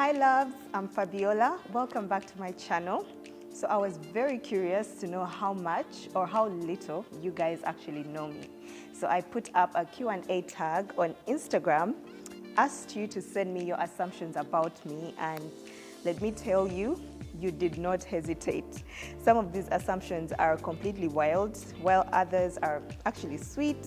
Hi loves, I'm Fabiola. Welcome back to my channel. So I was very curious to know how much or how little you guys actually know me. So I put up a Q&A tag on Instagram, asked you to send me your assumptions about me, and let me tell you, you did not hesitate. Some of these assumptions are completely wild, while others are actually sweet.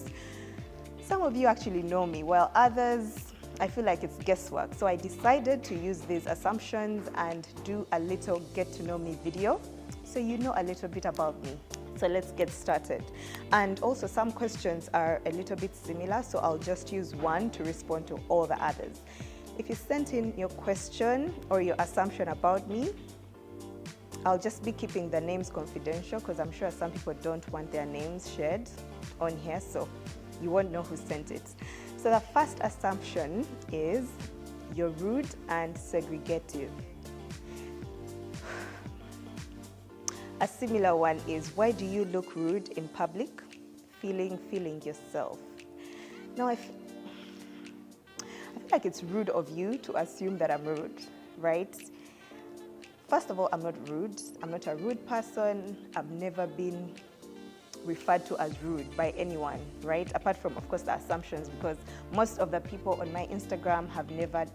Some of you actually know me, while others, I feel like it's guesswork. So I decided to use these assumptions and do a little get to know me video so you know a little bit about me. So let's get started. And also some questions are a little bit similar, so I'll just use one to respond to all the others. If you sent in your question or your assumption about me, I'll just be keeping the names confidential because I'm sure some people don't want their names shared on here, so you won't know who sent it. So the first assumption is you're rude and segregative. A similar one is, why do you look rude in public? Feeling yourself. Now, I feel like it's rude of you to assume that I'm rude, right? First of all, I'm not rude. I'm not a rude person. I've never been referred to as rude by anyone, right? Apart from, of course, the assumptions, because most of the people on my Instagram have never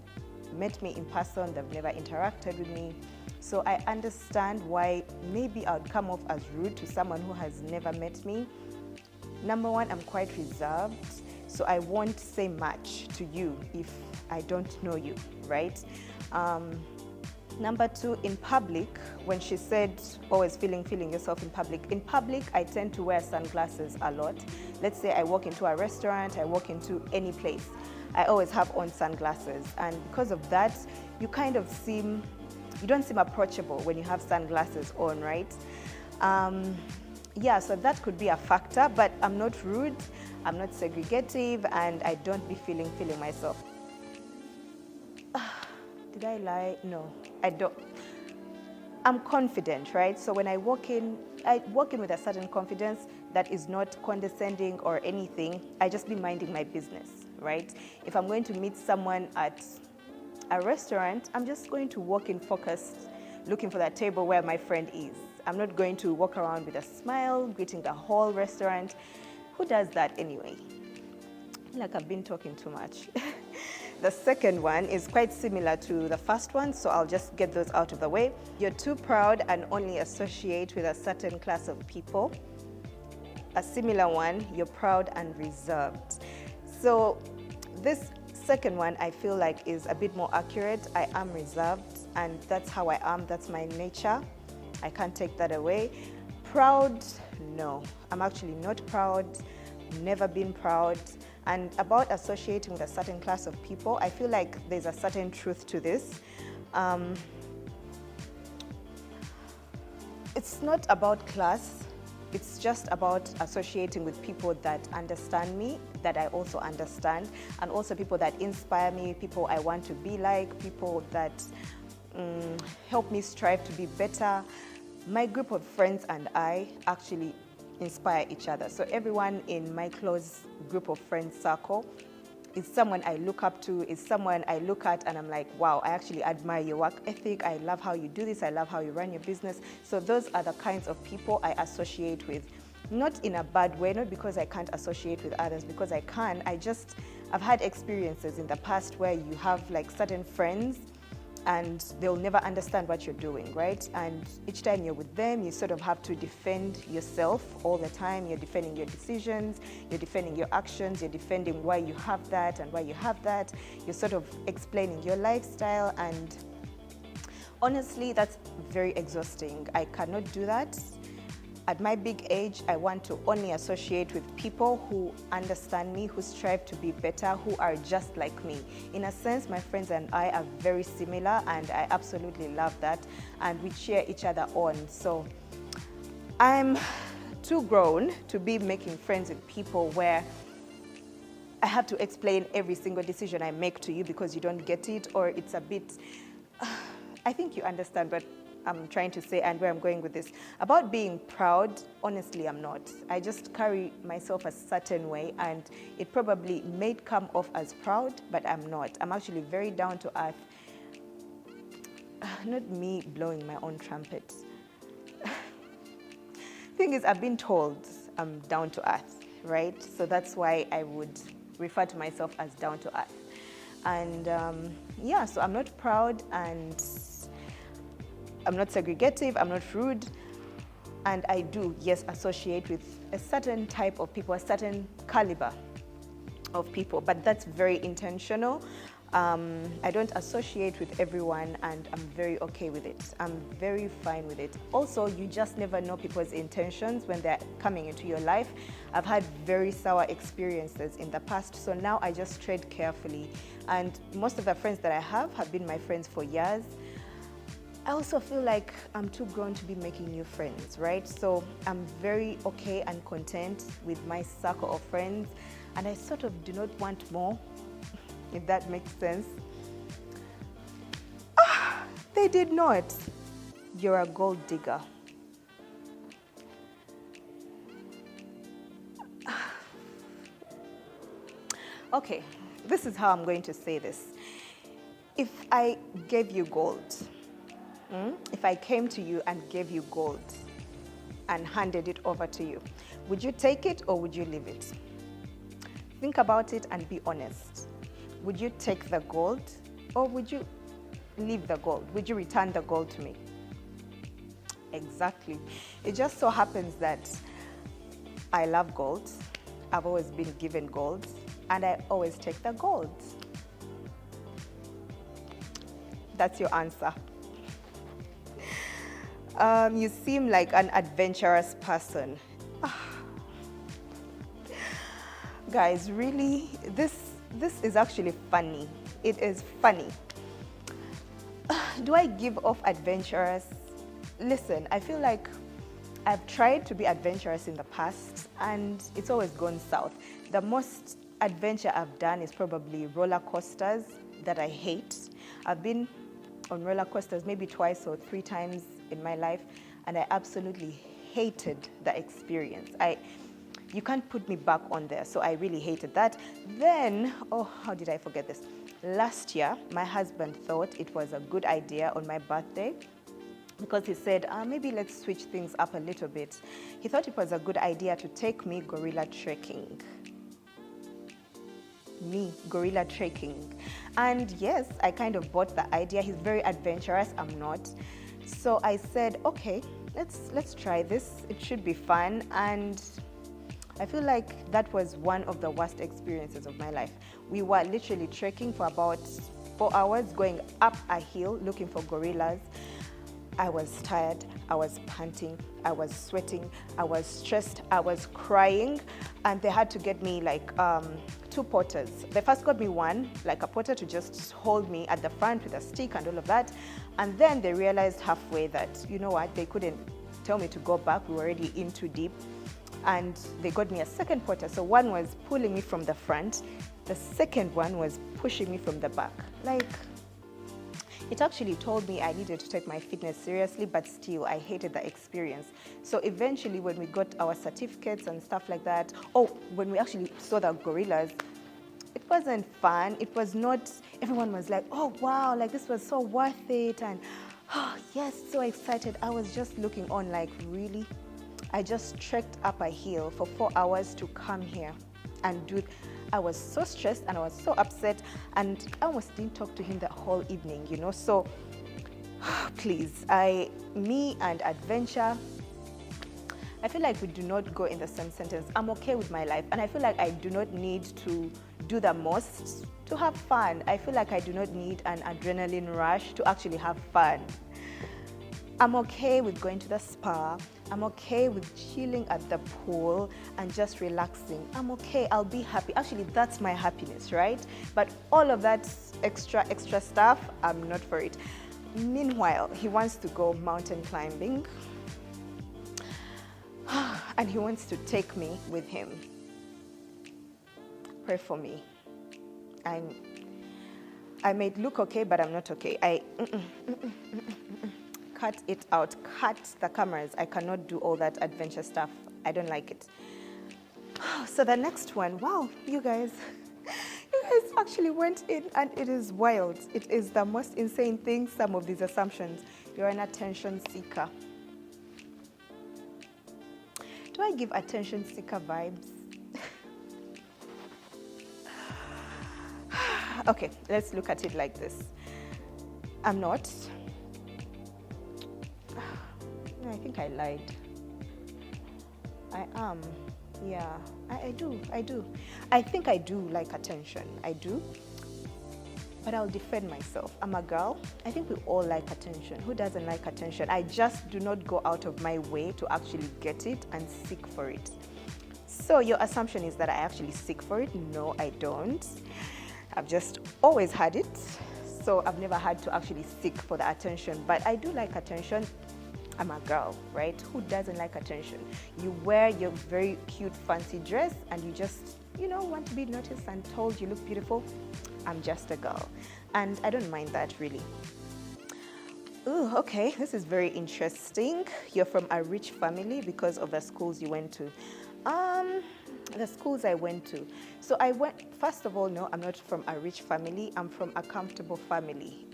met me in person, they've never interacted with me. So I understand why maybe I would come off as rude to someone who has never met me. Number one, I'm quite reserved, so I won't say much to you if I don't know you, right? Number two, in public, when she said always feeling yourself in public, I tend to wear sunglasses a lot. Let's say I walk into a restaurant, I walk into any place, I always have on sunglasses. And because of that, you don't seem approachable when you have sunglasses on, right? Yeah, so that could be a factor, but I'm not rude, I'm not segregative, and I don't be feeling myself. Did I lie? No, I don't. I'm confident, right? So when I walk in with a certain confidence that is not condescending or anything. I just be minding my business, right? If I'm going to meet someone at a restaurant, I'm just going to walk in focused, looking for that table where my friend is. I'm not going to walk around with a smile, greeting the whole restaurant. Who does that anyway? I feel like I've been talking too much. The second one is quite similar to the first one, so I'll just get those out of the way. You're too proud and only associate with a certain class of people. A similar one, you're proud and reserved. So this second one I feel like is a bit more accurate. I am reserved and that's how I am, that's my nature. I can't take that away. Proud, no. I'm actually not proud, never been proud. And about associating with a certain class of people, I feel like there's a certain truth to this. It's not about class, it's just about associating with people that understand me, that I also understand, and also people that inspire me, people I want to be like, people that help me strive to be better. My group of friends and I actually inspire each other. So everyone in my close group of friends circle is someone I look up to, is someone I look at and I'm like, wow, I actually admire your work ethic. I love how you do this. I love how you run your business. So those are the kinds of people I associate with. Not in a bad way, not because I can't associate with others, because I can. I've had experiences in the past where you have like certain friends and they'll never understand what you're doing, right? And each time you're with them, you sort of have to defend yourself all the time. You're defending your decisions, you're defending your actions, you're defending why you have that and why you have that. You're sort of explaining your lifestyle, and honestly, that's very exhausting. I cannot do that. At my big age, I want to only associate with people who understand me, who strive to be better, who are just like me. In a sense, my friends and I are very similar, and I absolutely love that, and we cheer each other on. So I'm too grown to be making friends with people where I have to explain every single decision I make to you because you don't get it, or it's a bit, I think you understand, but I'm trying to say and where I'm going with this. About being proud, honestly, I'm not. I just carry myself a certain way, and it probably may come off as proud, but I'm not. I'm actually very down to earth. not me blowing my own trumpet. Thing is, I've been told I'm down to earth, right? So that's why I would refer to myself as down to earth. And yeah, so I'm not proud, and I'm not segregative, I'm not rude. And I do, yes, associate with a certain type of people, a certain caliber of people, but that's very intentional. I don't associate with everyone, and I'm very okay with it. I'm very fine with it. Also, you just never know people's intentions when they're coming into your life. I've had very sour experiences in the past, so now I just tread carefully. And most of the friends that I have been my friends for years. I also feel like I'm too grown to be making new friends, right? So I'm very okay and content with my circle of friends, and I sort of do not want more, if that makes sense. They did not. You're a gold digger. Okay, this is how I'm going to say this. If I gave you gold, if I came to you and gave you gold and handed it over to you, would you take it or would you leave it? Think about it and be honest. Would you take the gold or would you leave the gold? Would you return the gold to me? Exactly. It just so happens that I love gold. I've always been given gold, and I always take the gold. That's your answer. You seem like an adventurous person. Guys, really, this is actually funny. It is funny. Do I give off adventurous? Listen, I feel like I've tried to be adventurous in the past, and it's always gone south. The most adventure I've done is probably roller coasters that I hate. I've been on roller coasters maybe twice or 3 times in my life, and I absolutely hated the experience. You can't put me back on there, so I really hated that. Then, oh, how did I forget this? Last year, my husband thought it was a good idea on my birthday, because he said, maybe let's switch things up a little bit. He thought it was a good idea to take me gorilla trekking. Gorilla trekking. And yes, I kind of bought the idea. He's very adventurous, I'm not. So I said, okay, let's try this. It should be fun. And I feel like that was one of the worst experiences of my life. We were literally trekking for about 4 hours, going up a hill looking for gorillas. I was tired, I was panting, I was sweating, I was stressed, I was crying, and they had to get me like 2 porters. They first got me one, like a porter to just hold me at the front with a stick and all of that, and then they realized halfway that, you know what, they couldn't tell me to go back, we were already in too deep, and they got me a second porter. So one was pulling me from the front, the second one was pushing me from the back. Like, it actually told me I needed to take my fitness seriously, but still, I hated the experience. So eventually, when we got our certificates and stuff like that, when we actually saw the gorillas, it wasn't fun. It was not, everyone was like, oh, wow, like this was so worth it. And oh, yes, so excited. I was just looking on like, really? I just trekked up a hill for 4 hours to come here and do it. I was so stressed and I was so upset, and I almost didn't talk to him the whole evening, you know. So please, me and adventure, I feel like we do not go in the same sentence. I'm okay with my life, and I feel like I do not need to do the most to have fun. I feel like I do not need an adrenaline rush to actually have fun. I'm okay with going to the spa. I'm okay with chilling at the pool and just relaxing. I'm okay, I'll be happy. Actually, that's my happiness, right? But all of that extra stuff, I'm not for it. Meanwhile, he wants to go mountain climbing and he wants to take me with him. Pray for me. I may look okay, but I'm not okay. Cut it out, cut the cameras. I cannot do all that adventure stuff. I don't like it. So the next one, wow, you guys guys actually went in, and it is wild. It is the most insane thing, some of these assumptions. You're an attention seeker. Do I give attention seeker vibes? Okay, let's look at it like this. I'm not. No, I think I lied. I am. Yeah, I do. I think I do like attention. I do. But I'll defend myself. I'm a girl. I think we all like attention. Who doesn't like attention? I just do not go out of my way to actually get it and seek for it. So your assumption is that I actually seek for it? No, I don't. I've just always had it. So I've never had to actually seek for the attention. But I do like attention. I'm a girl, right? Who doesn't like attention? You wear your very cute fancy dress and you just, want to be noticed and told you look beautiful. I'm just a girl. And I don't mind that, really. Ooh, okay, this is very interesting. You're from a rich family because of the schools you went to. The schools I went to. So first of all, no, I'm not from a rich family. I'm from a comfortable family.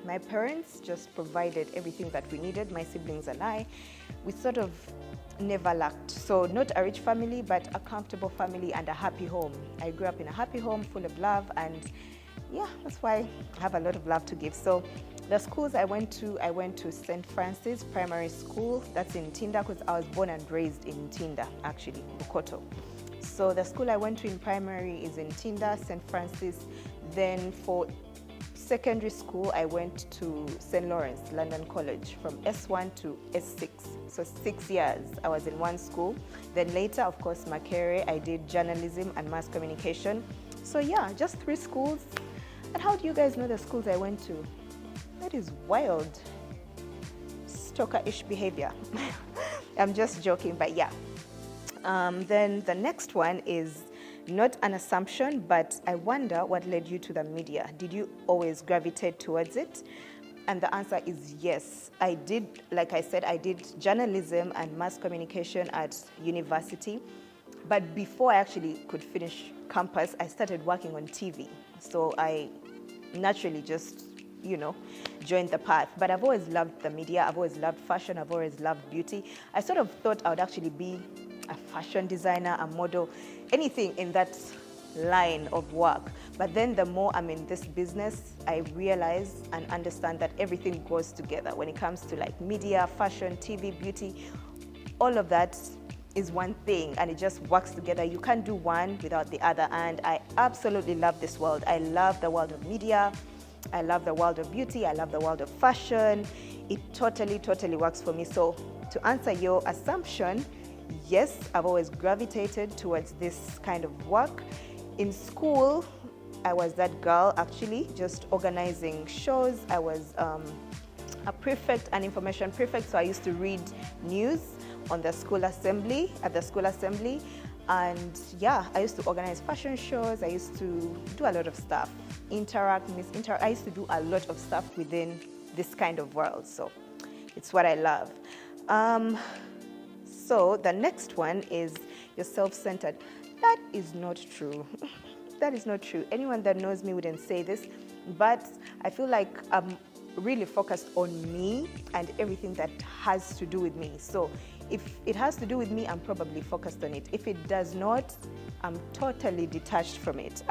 My parents just provided everything that we needed, my siblings and I. We sort of never lacked. So not a rich family, but a comfortable family and a happy home. I grew up in a happy home full of love, and yeah, that's why I have a lot of love to give. So the schools I went to St. Francis Primary School. That's in Tinda, because I was born and raised in Tinda, actually, Bukoto. So the school I went to in primary is in Tinda, St. Francis. Then for secondary school, I went to St. Lawrence, London College, from S1 to S6. So 6 years I was in one school. Then later, of course, Makerere, I did journalism and mass communication. So yeah, just 3 schools. And how do you guys know the schools I went to? That is wild. Stalker-ish behavior. I'm just joking, but yeah. Then the next one is not an assumption, but I wonder what led you to the media. Did you always gravitate towards it? And the answer is yes. I did, like I said, I did journalism and mass communication at university. But before I actually could finish campus, I started working on TV. So I naturally just, joined the path. But I've always loved the media. I've always loved fashion. I've always loved beauty. I sort of thought I would actually be a fashion designer, a model, anything in that line of work. But then the more I'm in this business, I realize and understand that everything goes together. When it comes to like media, fashion, TV, beauty, all of that is one thing and it just works together. You can't do one without the other. And I absolutely love this world. I love the world of media. I love the world of beauty. I love the world of fashion. It totally works for me. So to answer your assumption, yes, I've always gravitated towards this kind of work. In school, I was that girl actually, just organizing shows. I was a prefect, an information prefect, so I used to read news on the school assembly, and yeah, I used to organize fashion shows. I used to do a lot of stuff, interact. I used to do a lot of stuff within this kind of world, so it's what I love. So the next one is you're self-centered. That is not true. That is not true. Anyone that knows me wouldn't say this, but I feel like I'm really focused on me and everything that has to do with me. So if it has to do with me, I'm probably focused on it. If it does not, I'm totally detached from it.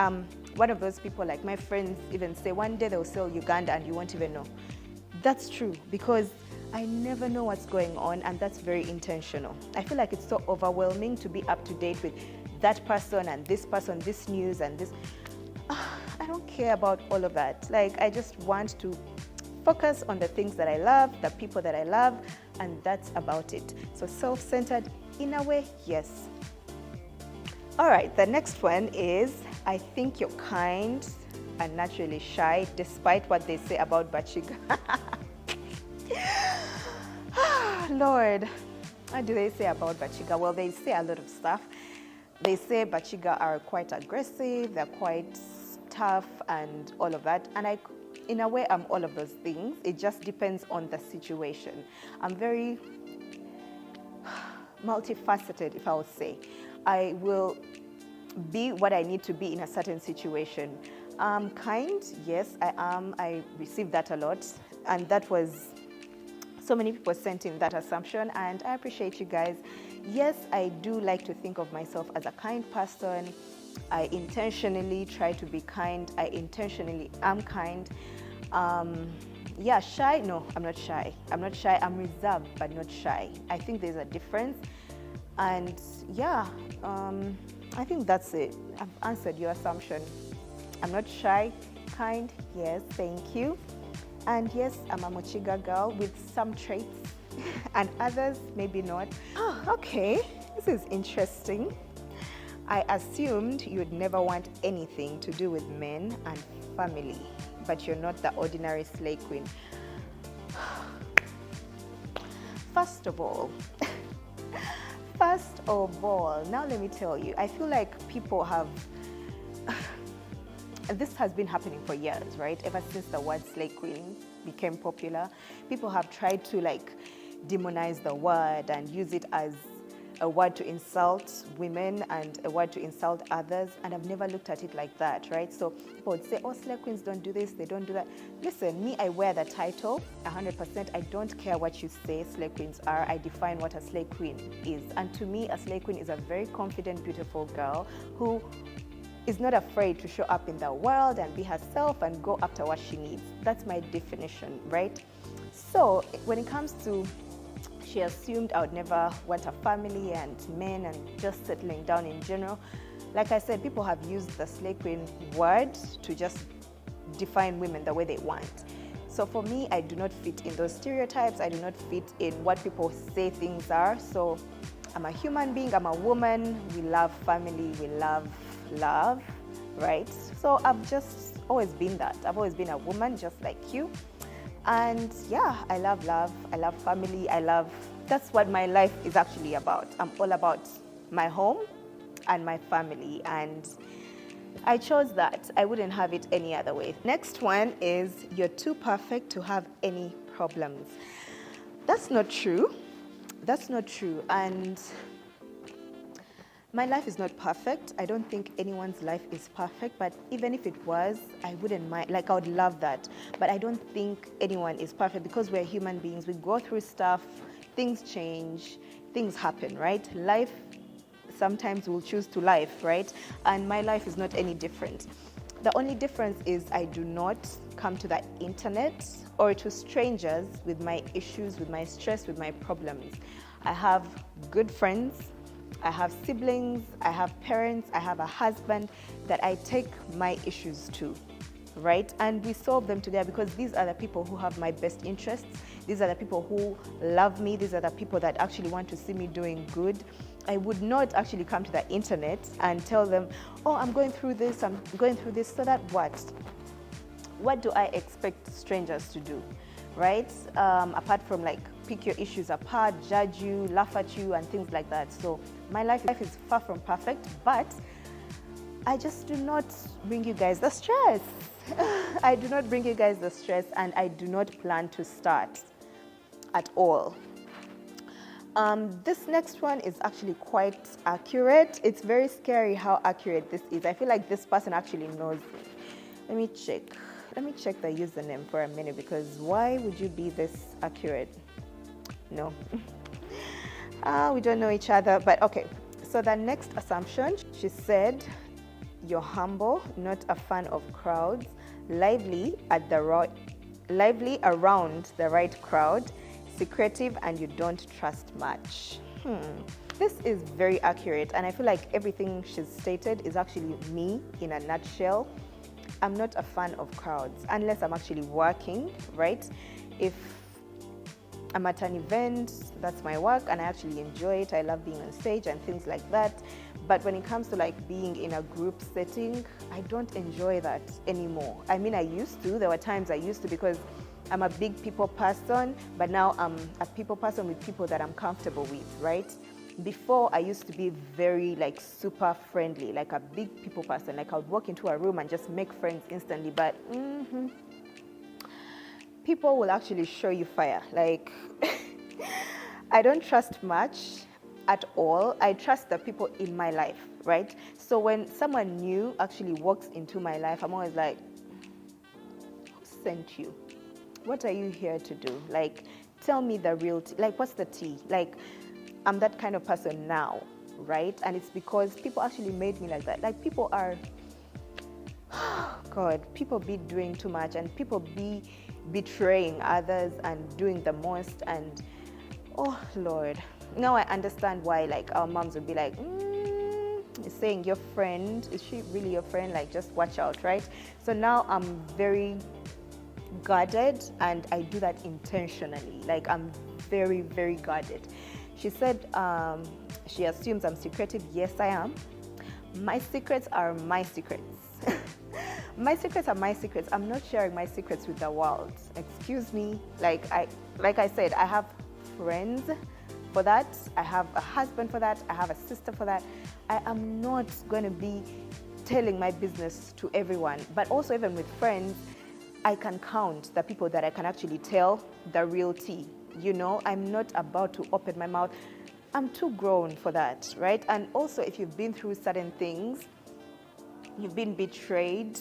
One of those people, like my friends even say, one day they'll sell Uganda and you won't even know. That's true, because I never know what's going on, and that's very intentional. I feel like it's so overwhelming to be up to date with that person, this news and this. I don't care about all of that. Like, I just want to focus on the things that I love, the people that I love, and that's about it. So self-centered, in a way, yes. All right, the next one is, I think you're kind and naturally shy, despite what they say about Bachiga. Lord, what do they say about Bachiga? Well, they say a lot of stuff. They say Bachiga are quite aggressive, they're quite tough and all of that. And in a way, I'm all of those things. It just depends on the situation. I'm very multifaceted, if I would say. I will be what I need to be in a certain situation. Kind, yes, I am. I received that a lot, and that was so many people sent in that assumption, and I appreciate you guys. Yes, I do like to think of myself as a kind person. I intentionally try to be kind. I intentionally am kind. Yeah, shy? No, I'm not shy. I'm not shy. I'm reserved, but not shy. I think there's a difference. And yeah, I think that's it. I've answered your assumption. I'm not shy. Kind? Yes, thank you. And yes, I'm a Mochiga girl with some traits and others maybe not. Oh, okay, this is interesting. I assumed you'd never want anything to do with men and family, but you're not the ordinary slay queen. First of all, now let me tell you, I feel like people have, this has been happening for years, right? Ever since the word slay queen became popular, people have tried to like demonize the word and use it as a word to insult women and a word to insult others, and I've never looked at it like that, right? So people would say, oh, slay queens don't do this, they don't do that. Listen, me, I wear the title 100%. I don't care what you say slay queens are. I define what a slay queen is. And to me, a slay queen is a very confident, beautiful girl who is not afraid to show up in the world and be herself and go after what she needs. That's my definition, right? So when it comes to she assumed I would never want a family and men and just settling down in general. Like I said, people have used the slay queen word to just define women the way they want. So for me, I do not fit in those stereotypes. I do not fit in what people say things are. So I'm a human being, I'm a woman. We love family, we love love, right? So I've just always been that. I've always been a woman just like you. And yeah, I love love, I love family, that's what my life is actually about. I'm all about my home and my family, and I chose that. I wouldn't have it any other way. Next one is, you're too perfect to have any problems. That's not true. That's not true. And my life is not perfect. I don't think anyone's life is perfect, but even if it was, I wouldn't mind. Like, I would love that. But I don't think anyone is perfect because we're human beings. We go through stuff, things change, things happen, right? Life, sometimes we'll choose to life, right? And my life is not any different. The only difference is I do not come to the internet or to strangers with my issues, with my stress, with my problems. I have good friends, I have siblings, I have parents, I have a husband that I take my issues to, right? And we solve them together because these are the people who have my best interests. These are the people who love me. These are the people that actually want to see me doing good. I would not actually come to the internet and tell them, oh, I'm going through this, so that what? What do I expect strangers to do, right? Apart from like pick your issues apart, judge you, laugh at you, and things like that. So my life is far from perfect, but I just do not bring you guys the stress. I do not bring you guys the stress, and I do not plan to start at all. This next one is actually quite accurate. It's very scary how accurate this is. I feel like this person actually knows me. Let me check the username for a minute, because why would you be this accurate? No. We don't know each other, but okay. So the next assumption, she said, you're humble, not a fan of crowds, lively around the right crowd, secretive, and you don't trust much. This is very accurate, and I feel like everything she's stated is actually me in a nutshell. I'm not a fan of crowds unless I'm actually working, right? If I'm at an event, that's my work, and I actually enjoy it. I love being on stage and things like that. But when it comes to like being in a group setting, I don't enjoy that anymore. I mean, I used to. There were times I used to, because I'm a big people person, but now I'm a people person with people that I'm comfortable with, right? Before, I used to be very like super friendly, like a big people person. Like I would walk into a room and just make friends instantly, but people will actually show you fire. Like, I don't trust much at all. I trust the people in my life, right? So when someone new actually walks into my life, I'm always like, who sent you? What are you here to do? Like, tell me the real tea. Like, what's the tea? Like, I'm that kind of person now, right? And it's because people actually made me like that. Like, people are, God, people be doing too much, and people be betraying others and doing the most. And oh Lord, now I understand why, like, our moms would be like, saying your friend, is she really your friend? Like, just watch out, right? So now I'm very guarded, and I do that intentionally. Like, I'm very, very guarded. She said she assumes I'm secretive. Yes, I am. My secrets are my secrets. My secrets are my secrets. I'm not sharing my secrets with the world. Excuse me. Like I said, I have friends for that. I have a husband for that. I have a sister for that. I am not going to be telling my business to everyone. But also, even with friends, I can count the people that I can actually tell the real tea. You know, I'm not about to open my mouth. I'm too grown for that, right? And also, if you've been through certain things, you've been betrayed,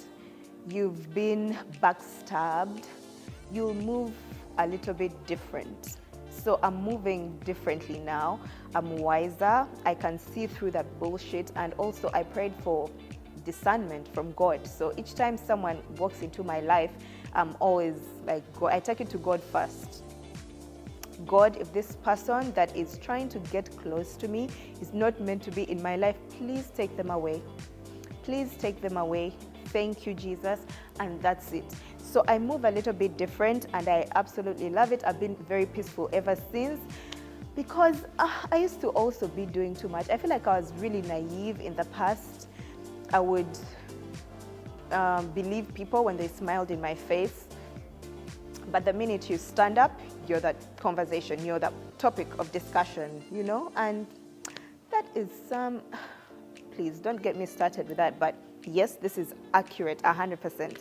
you've been backstabbed, you'll move a little bit different. So I'm moving differently now. I'm wiser. I can see through that bullshit. And also, I prayed for discernment from God. So each time someone walks into my life, I'm always like, I take it to God first. God, if this person that is trying to get close to me is not meant to be in my life, please take them away. Please take them away. Thank you, Jesus. And that's it. So I move a little bit different, and I absolutely love it. I've been very peaceful ever since, because I used to also be doing too much. I feel like I was really naive in the past. I would believe people when they smiled in my face. But the minute you stand up, you're that conversation, you're that topic of discussion, you know? And that is please don't get me started with that. But yes, this is accurate, 100%.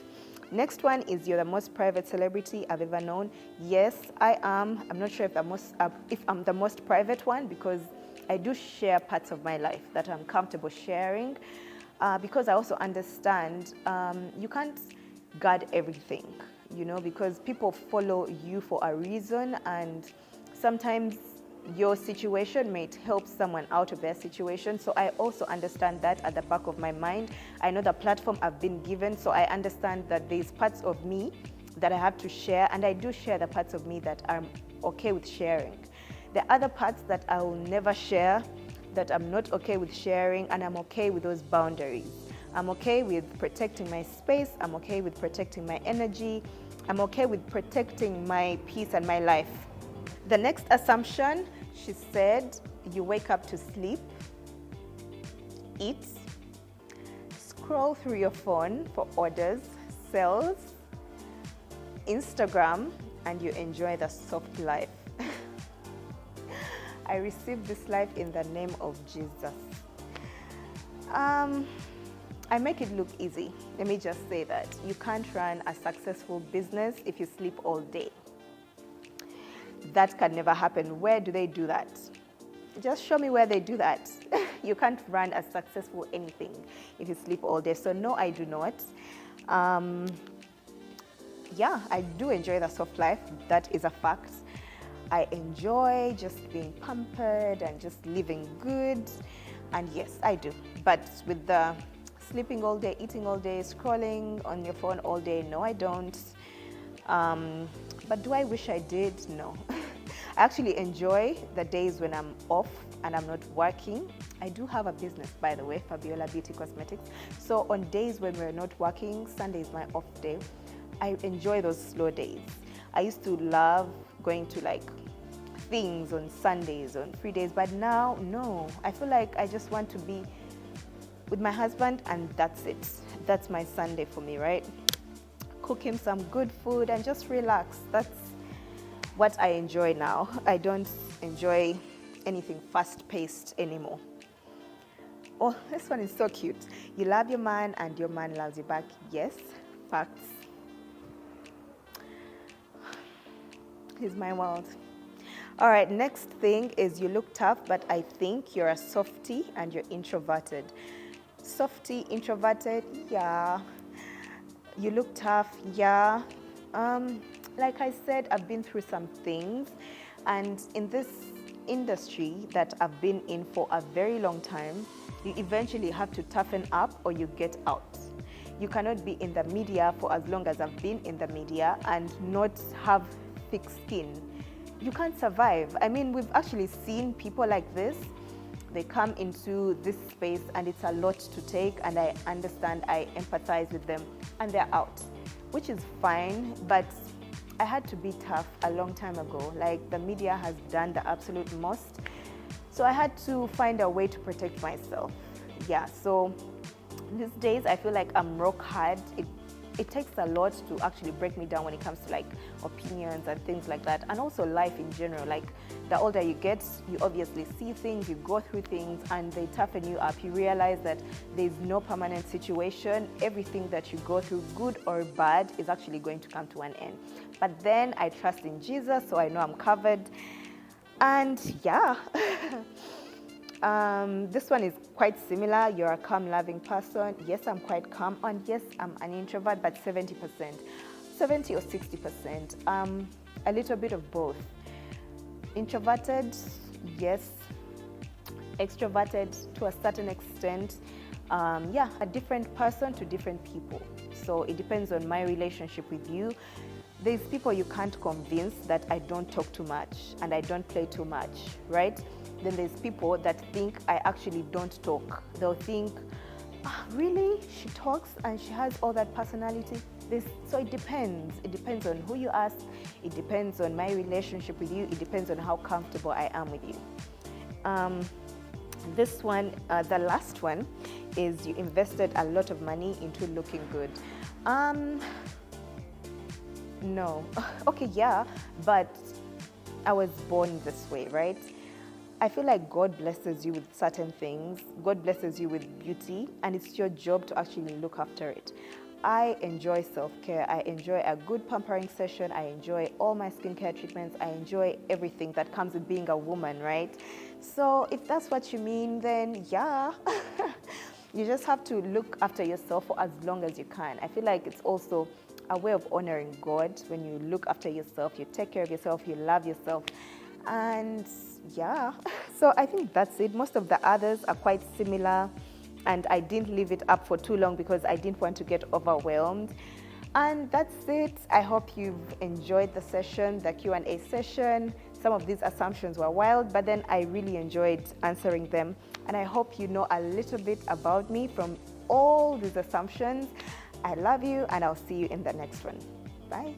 Next one is, you're the most private celebrity I've ever known. Yes, I am. I'm not sure if I'm the most private one, because I do share parts of my life that I'm comfortable sharing, because I also understand you can't guard everything, you know, because people follow you for a reason, and sometimes your situation may help someone out of their situation. So I also understand that at the back of my mind. I know the platform I've been given, so I understand that there's parts of me that I have to share, and I do share the parts of me that I'm okay with sharing. The other parts that I will never share, that I'm not okay with sharing, and I'm okay with those boundaries. I'm okay with protecting my space. I'm okay with protecting my energy. I'm okay with protecting my peace and my life. The next assumption, she said, you wake up to sleep, eat, scroll through your phone for orders, sales, Instagram, and you enjoy the soft life. I received this life in the name of Jesus. I make it look easy. Let me just say that. You can't run a successful business if you sleep all day. That can never happen. Where do they do that? Just show me where they do that. You can't run a successful anything if you sleep all day. So no, I do not. Yeah, I do enjoy the soft life. That is a fact. I enjoy just being pampered and just living good. And yes, I do. But with the sleeping all day, eating all day, scrolling on your phone all day, no, I don't. But do I wish I did? No. I actually enjoy the days when I'm off and I'm not working. I do have a business, by the way, Fabiola Beauty Cosmetics. So on days when we're not working, Sunday is my off day, I enjoy those slow days. I used to love going to like things on Sundays, on free days, but now, no. I feel like I just want to be with my husband, and that's it. That's my Sunday for me, right? Cook him some good food and just relax. That's what I enjoy now. I don't enjoy anything fast-paced anymore. Oh, this one is so cute. You love your man and your man loves you back. Yes, facts. He's my world. All right, next thing is, you look tough, but I think you're a softie and you're introverted. softy, introverted? Yeah. You look tough? Yeah. Like I said, I've been through some things, and in this industry that I've been in for a very long time, you eventually have to toughen up or you get out. You cannot be in the media for as long as I've been in the media and not have thick skin. You can't survive. I mean, we've actually seen people like this. They come into this space and it's a lot to take, and I understand, I empathize with them, and they're out, which is fine, but I had to be tough a long time ago. Like, the media has done the absolute most. So I had to find a way to protect myself. Yeah, so these days I feel like I'm rock hard. It takes a lot to actually break me down when it comes to like opinions and things like that, and also life in general. Like, the older you get, you obviously see things, you go through things, and they toughen you up. You realize that there's no permanent situation. Everything that you go through, good or bad, is actually going to come to an end. But then I trust in Jesus, so I know I'm covered. And yeah. This one is quite similar. You're a calm, loving person. Yes, I'm quite calm, and yes, I'm an introvert, but 70%. 70 or 60%. A little bit of both. Introverted, yes. Extroverted to a certain extent. Yeah, a different person to different people. So it depends on my relationship with you. There's people you can't convince that I don't talk too much and I don't play too much, right? Then there's people that think I actually don't talk. They'll think, really? She talks and she has all that personality? So it depends. It depends on who you ask. It depends on my relationship with you. It depends on how comfortable I am with you. This one, the last one, is you invested a lot of money into looking good. No. Okay, yeah, but I was born this way, right? I feel like God blesses you with certain things. God blesses you with beauty, and it's your job to actually look after it. I enjoy self-care. I enjoy a good pampering session. I enjoy all my skincare treatments. I enjoy everything that comes with being a woman, right? So if that's what you mean, then yeah. You just have to look after yourself for as long as you can. I feel like it's also a way of honoring God when you look after yourself, you take care of yourself, you love yourself, and yeah. So I think that's it. Most of the others are quite similar, and I didn't leave it up for too long because I didn't want to get overwhelmed. And that's it. I hope you've enjoyed the session, the Q&A session. Some of these assumptions were wild, but then I really enjoyed answering them. And I hope you know a little bit about me from all these assumptions. I love you, and I'll see you in the next one. Bye.